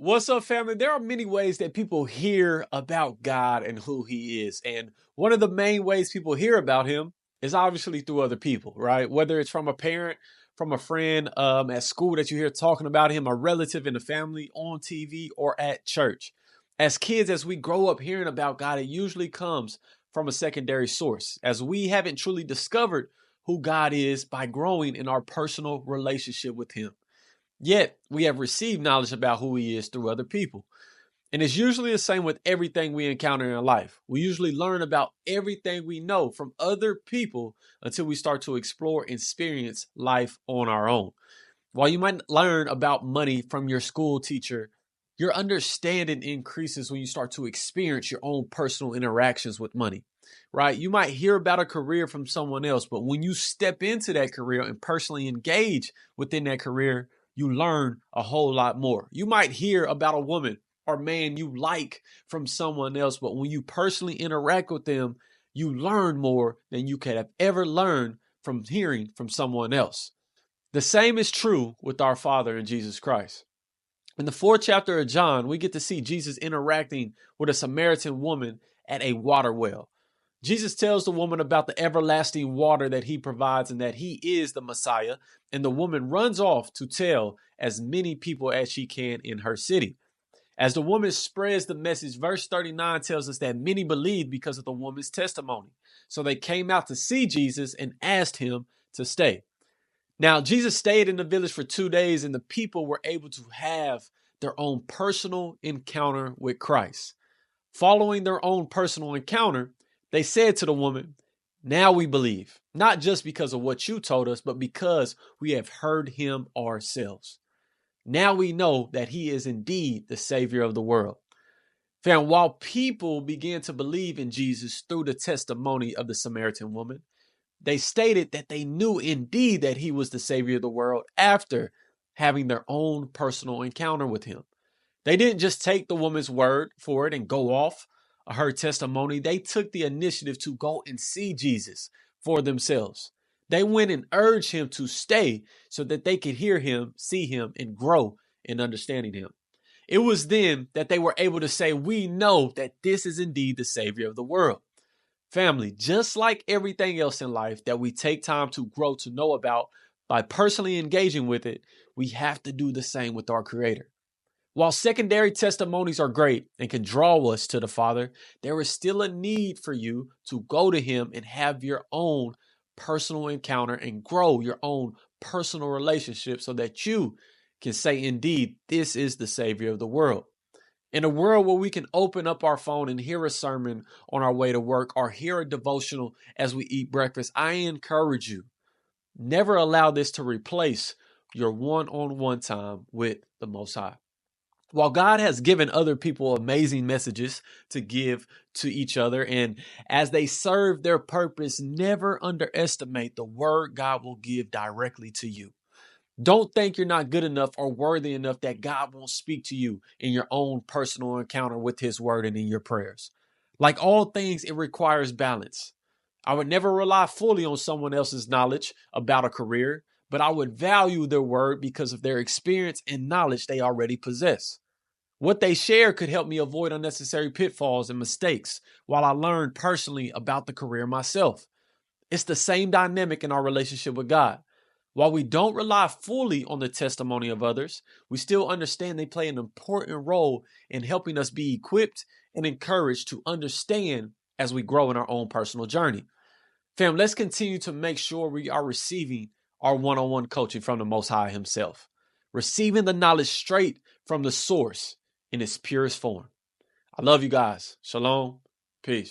What's up, family? There are many ways that people hear about God and who He is. And one of the main ways people hear about Him is obviously through other people, right? Whether it's from a parent, from a friend at school that you hear talking about Him, a relative in the family, on TV, or at church. As kids, as we grow up hearing about God, it usually comes from a secondary source, as we haven't truly discovered who God is by growing in our personal relationship with Him. Yet we have received knowledge about who He is through other people. And it's usually the same with everything we encounter in life. We usually learn about everything we know from other people until we start to explore and experience life on our own. While you might learn about money from your school teacher, your understanding increases when you start to experience your own personal interactions with money, right? You might hear about a career from someone else, but when you step into that career and personally engage within that career, you learn a whole lot more. You might hear about a woman or man you like from someone else, but when you personally interact with them, you learn more than you could have ever learned from hearing from someone else. The same is true with our Father in Jesus Christ. In the fourth chapter of John, we get to see Jesus interacting with a Samaritan woman at a water well. Jesus tells the woman about the everlasting water that He provides and that He is the Messiah, and the woman runs off to tell as many people as she can in her city. As the woman spreads the message, verse 39 tells us that many believed because of the woman's testimony. So they came out to see Jesus and asked Him to stay. Now, Jesus stayed in the village for 2 days, and the people were able to have their own personal encounter with Christ. Following their own personal encounter, they said to the woman, "Now we believe, not just because of what you told us, but because we have heard Him ourselves. Now we know that He is indeed the Savior of the world." Fam, while people began to believe in Jesus through the testimony of the Samaritan woman, they stated that they knew indeed that He was the Savior of the world after having their own personal encounter with Him. They didn't just take the woman's word for it and go off her testimony. They took the initiative to go and see Jesus for themselves. They went and urged Him to stay so that they could hear Him, see Him, and grow in understanding Him. It was then that they were able to say, "We know that this is indeed the Savior of the world." Family, just like everything else in life that we take time to grow to know about by personally engaging with it, we have to do the same with our Creator. While secondary testimonies are great and can draw us to the Father, there is still a need for you to go to Him and have your own personal encounter and grow your own personal relationship so that you can say, indeed, this is the Savior of the world. In a world where we can open up our phone and hear a sermon on our way to work or hear a devotional as we eat breakfast, I encourage you, never allow this to replace your one-on-one time with the Most High. While God has given other people amazing messages to give to each other, and as they serve their purpose, never underestimate the word God will give directly to you. Don't think you're not good enough or worthy enough that God won't speak to you in your own personal encounter with His word and in your prayers. Like all things, it requires balance. I would never rely fully on someone else's knowledge about a career, but I would value their word because of their experience and knowledge they already possess. What they share could help me avoid unnecessary pitfalls and mistakes while I learn personally about the career myself. It's the same dynamic in our relationship with God. While we don't rely fully on the testimony of others, we still understand they play an important role in helping us be equipped and encouraged to understand as we grow in our own personal journey. Fam, let's continue to make sure we are receiving our one-on-one coaching from the Most High Himself, receiving the knowledge straight from the source in its purest form. I love you guys. Shalom. Peace.